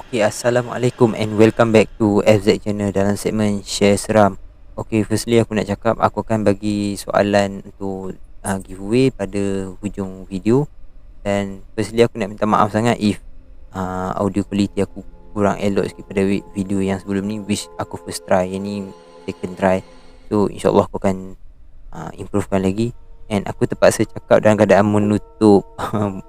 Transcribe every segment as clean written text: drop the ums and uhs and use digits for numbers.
Okay, Assalamualaikum and welcome back to FZ Channel dalam segmen Share Seram. Okay, firstly aku nak cakap aku akan bagi soalan untuk giveaway pada hujung video. Dan firstly aku nak minta maaf sangat if audio quality aku kurang elok sikit pada video yang sebelum ni, which aku first try. Yang ni second try. So insyaAllah aku akan improvekan lagi. And aku terpaksa cakap dalam keadaan menutup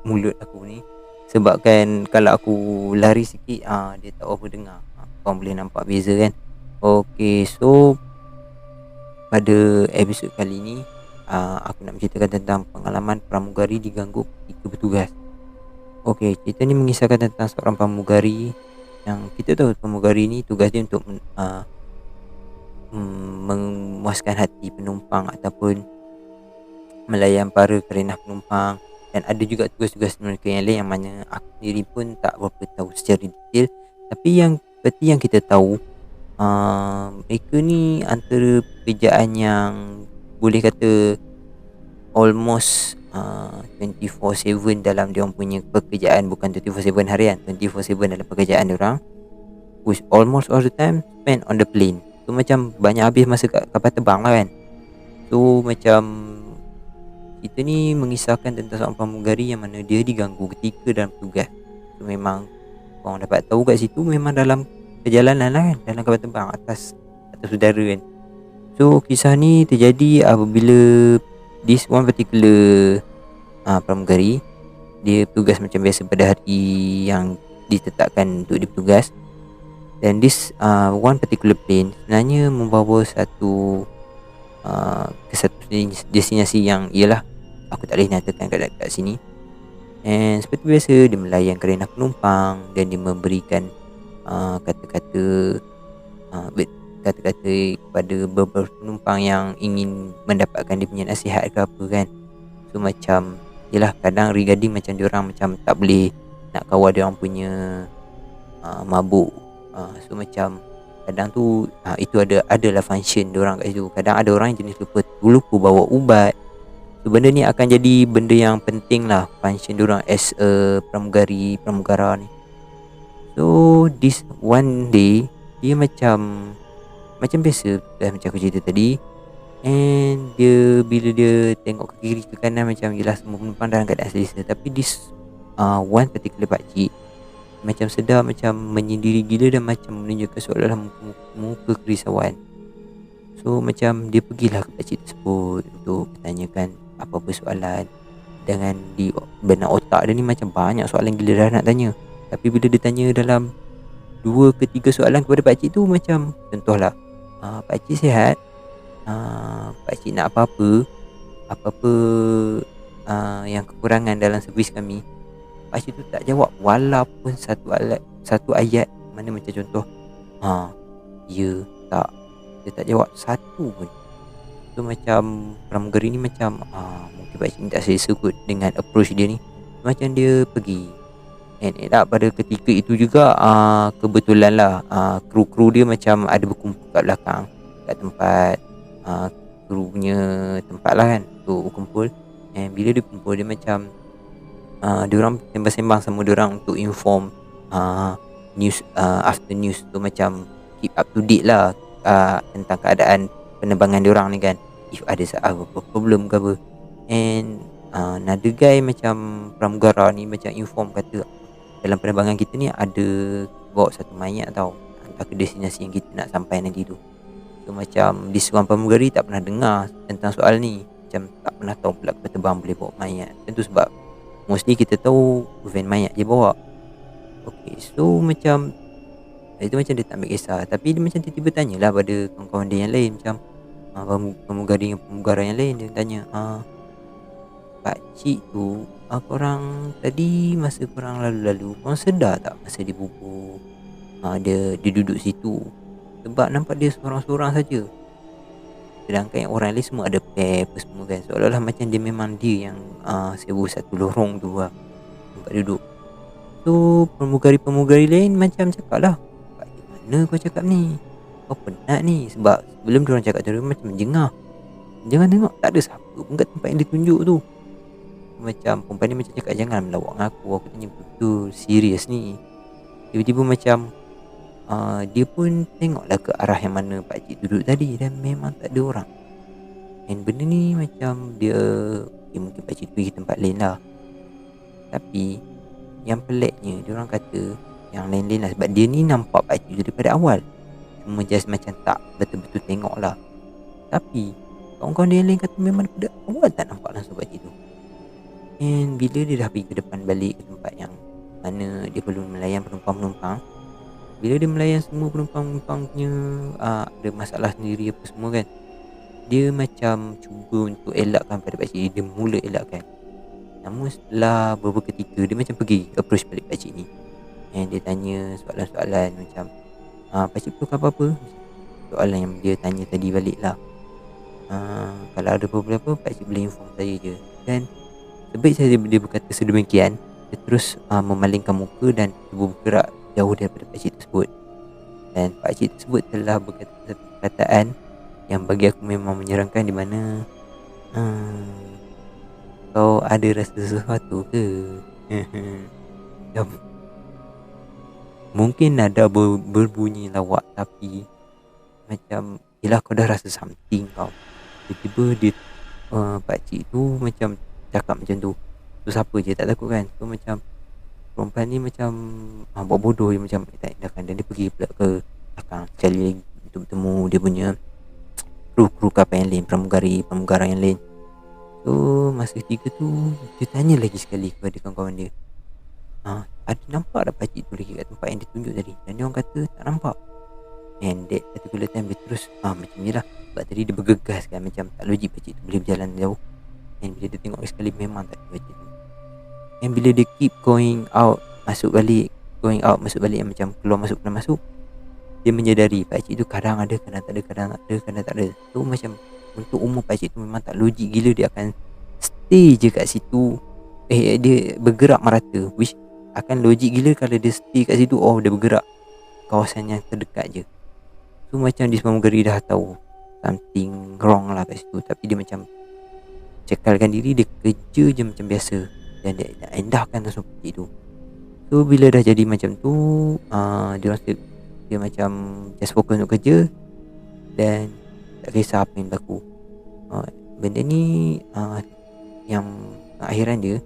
mulut aku ni, sebabkan kalau aku lari sikit dia tak apa dengar. Korang boleh nampak beza kan. Okay, so pada episod kali ni aku nak menceritakan tentang pengalaman pramugari diganggu ketika bertugas. Okay, cerita ni mengisahkan tentang seorang pramugari yang kita tahu pramugari ni tugas dia untuk memuaskan hati penumpang ataupun melayan para kerenah penumpang. Dan ada juga tugas-tugas mereka yang lain yang mana aku sendiri pun tak berapa tahu secara detail. Tapi yang seperti yang kita tahu, mereka ni antara pekerjaan yang boleh kata almost 24/7 dalam diorang punya pekerjaan. Bukan 24/7 harian, 24/7 dalam pekerjaan diorang, which almost all the time spend on the plane. So macam banyak habis masa kat kapal terbang lah kan. So macam kita ni mengisahkan tentang seorang pramugari yang mana dia diganggu ketika dalam tugas. So memang korang dapat tahu kat situ memang dalam perjalanan lah kan, dalam kapal terbang atas udara kan. So kisah ni terjadi apabila this one particular pramugari dia bertugas macam biasa pada hari yang ditetapkan untuk dia bertugas. Dan this one particular plane sebenarnya membawa satu ke satu destinasi yang ialah aku tak boleh nyatakan kat sini. And seperti biasa dia melayan kerenah penumpang dan dia memberikan kata-kata kepada beberapa penumpang yang ingin mendapatkan dia punya nasihat ke apa kan. So macam yelah, kadang regarding macam diorang macam tak boleh nak kawal diorang punya mabuk. So macam kadang tu itu adalah function diorang kat situ. Kadang ada orang yang jenis lupa bawa ubat. So benda ni akan jadi benda yang penting lah, function diorang as a pramugara ni. So this one day dia macam biasa macam aku cerita tadi. And bila dia tengok ke kiri ke kanan, macam jelas semua penumpang dalam keadaan selesa. Tapi this one particular pakcik macam sedar, macam menyendiri gila dan macam menunjukkan seolah-olah muka kerisauan. So macam dia pergilah ke pakcik tersebut untuk bertanyakan apa-apa soalan. Dengan di benak otak dia ni macam banyak soalan gila dah nak tanya. Tapi bila dia tanya dalam 2 ke 3 soalan kepada pakcik tu, macam contohlah, pakcik sihat, pakcik nak apa-apa yang kekurangan dalam servis kami. Pakcik tu tak jawab walaupun satu ayat, mana macam contoh ya, tak, dia tak jawab satu pun. So macam pramugari ni macam mungkin pakcik ni tak selesa kot dengan approach dia ni. Macam dia pergi. And pada ketika itu juga kebetulan lah kru dia macam ada berkumpul kat belakang, kat tempat kru punya tempat lah kan, tu berkumpul. And bila dia kumpul, dia macam diorang sembang-sembang sama diorang untuk inform news, after news tu, macam keep up to date lah tentang keadaan penerbangan diorang ni kan, if ada apa problem ke apa. And another guy macam pramugara ni macam inform, kata dalam penerbangan kita ni ada bawa satu mayat tau, hantar ke destinasi yang kita nak sampai nanti tu. So macam this one pramugari tak pernah dengar tentang soal ni, macam tak pernah tahu pula kapal terbang boleh bawa mayat. Tentu sebab mostly kita tahu van mayat je bawa. Okay, so macam itu macam dia tak ambil kisah. Tapi dia macam tiba-tiba tanyalah pada kawan-kawan dia yang lain, macam pramugara yang lain. Dia tanya, pakcik tu, korang tadi masa korang lalu-lalu, korang sedar tak masa dia bubur? Dia duduk situ. Sebab nampak dia seorang-seorang saja. Sedangkan yang orang lain semua ada pair apa semua kan. Seolah-olah macam dia memang dia yang sewa satu lorong tu lah, tempat duduk. So pramugari-pramugari lain macam cakap lah, pakcik mana kau cakap ni? Kau penat ni? Sebab sebelum diorang cakap tu, diorang macam menjengah. Jangan tengok tak ada siapa pun kat tempat yang dia tunjuk tu. Macam perempuan ni macam cakap, jangan melawak dengan aku tanya betul serius ni. Tiba-tiba macam dia pun tengoklah ke arah yang mana pakcik duduk tadi dan memang tak ada orang. And benda ni macam dia, mungkin pakcik tu pergi tempat lain lah. Tapi yang peliknya diorang kata yang lain-lain lah, sebab dia ni nampak pakcik tu daripada awal, cuma just macam tak betul-betul tengok lah. Tapi kawan-kawan dia yang lain kata memang daripada awal tak nampak langsung pakcik tu. And bila dia dah pergi ke depan balik ke tempat yang mana dia perlu melayan penumpang-penumpang, bila dia melayan semua penumpang-penumpang punya ada masalah sendiri apa semua kan, dia macam cuba untuk elakkan pada pakcik. Dia mula elakkan, namun setelah beberapa ketika dia macam pergi approach balik pakcik ni, and dia tanya soalan-soalan macam pakcik perlukan apa-apa, soalan yang dia tanya tadi balik lah. Kalau ada apa-apa pakcik boleh inform saya je. Dan sebaik saja dia berkata sedemikian, dia terus memalingkan muka dan cuba bergerak jauh daripada pakcik tersebut. Dan pakcik tersebut telah berkata satu perkataan yang bagi aku memang menyeramkan, di mana kau ada rasa sesuatu ke? Mungkin nada berbunyi lawak, tapi macam yelah kau dah rasa something kau. Tiba-tiba dia pakcik tu macam cakap macam tu. Tu siapa je tak takut kan. So macam perempuan ni macam buat bodoh je, macam tak edahkan. Dan dia pergi pula ke belakang sekali lagi untuk bertemu dia punya kru kapal yang lain, pramugara yang lain. So masa ketika tu dia tanya lagi sekali kepada kawan-kawan dia, ada nampak tak pakcik tu lagi kat tempat yang dia tunjuk tadi? Dan dia orang kata tak nampak. And that particular time dia terus macam ni lah, sebab tadi dia bergegas kan, macam tak logik pakcik tu boleh berjalan jauh. And bila dia tengok sekali memang tak ada pakcik tu. And bila dia keep going out masuk balik, masuk balik, yang macam keluar masuk, dia menyedari pakcik tu kadang ada, kadang tak ada, kadang tak ada. So macam untuk umur pakcik tu memang tak logik gila, dia akan stay je kat situ. Dia bergerak merata, which akan logik gila kalau dia stay kat situ. Dia bergerak kawasan yang terdekat je. So macam di pramugari dah tahu something wrong lah kat situ, tapi dia macam cekalkan diri, dia kerja je macam biasa, dan dia nak endahkan langsung pakcik tu. So bila dah jadi macam tu, dia rasa dia macam just fokus untuk kerja dan tak kisah apa yang berlaku. Benda ni yang akhiran dia,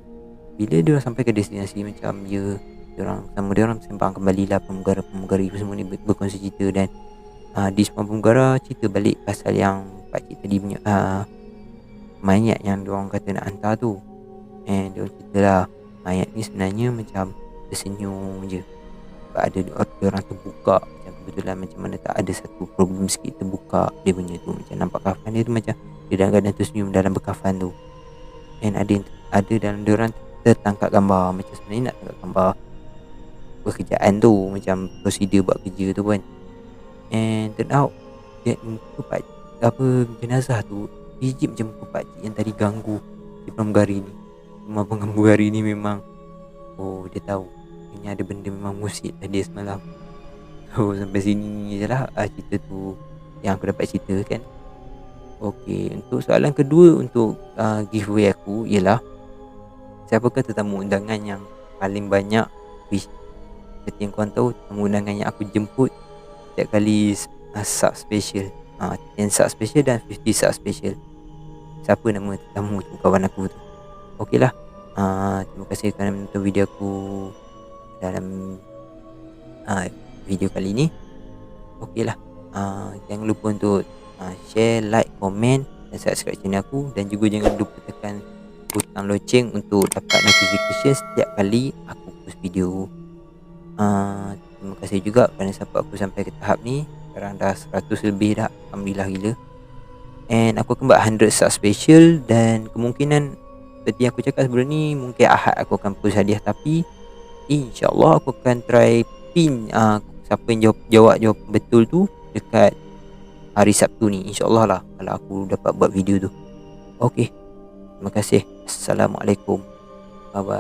bila dia sampai ke destinasi, macam diorang sembang kembali lah, pramugari semua ni berkongsi cerita. Dan di semua pramugara cerita balik pasal yang pakcik tadi punya mayat yang diorang kata nak hantar tu. And diorang cerita lah, mayat ni sebenarnya macam tersenyum je, sebab ada diorang terbuka macam kebetulan, macam mana tak ada satu problem sikit terbuka dia punya tu. Macam nampak kafan dia tu, macam dia dalam keadaan tersenyum dalam berkafan tu. And ada dalam diorang tertangkap gambar, macam sebenarnya nak tangkap gambar pekerjaan tu, macam prosedur buat kerja tu kan. And turn out dia jenazah tu biji macam muka pakcik yang tadi ganggu di pramugari ni. Rumah pramugari ni memang dia tahu ini ada benda memang musik tadi semalam. So sampai sini je lah cerita tu yang aku dapat cerita kan. Okay, untuk soalan kedua untuk giveaway aku ialah, siapakah tetamu undangan yang paling banyak, which seperti yang korang tahu, tetamu undangan yang aku jemput setiap kali sub special, 10 sub special dan 50 sub special. Siapa nama tetamu tu, kawan aku tu. Okey lah, terima kasih kerana menonton video aku dalam video kali ni. Okey lah, jangan lupa untuk share, like, komen dan subscribe channel aku. Dan juga jangan lupa tekan butang loceng untuk dapat notification setiap kali aku post video. Terima kasih juga kerana support aku sampai ke tahap ni. Sekarang dah 100 lebih dah, alhamdulillah gila. And aku akan buat 100 sub special, dan kemungkinan seperti yang aku cakap sebelum ni, mungkin Ahad aku akan post hadiah. Tapi InsyaAllah aku akan try pin siapa yang jawab betul tu dekat hari Sabtu ni, InsyaAllah lah, kalau aku dapat buat video tu. Okay, terima kasih. Assalamualaikum. Bye bye.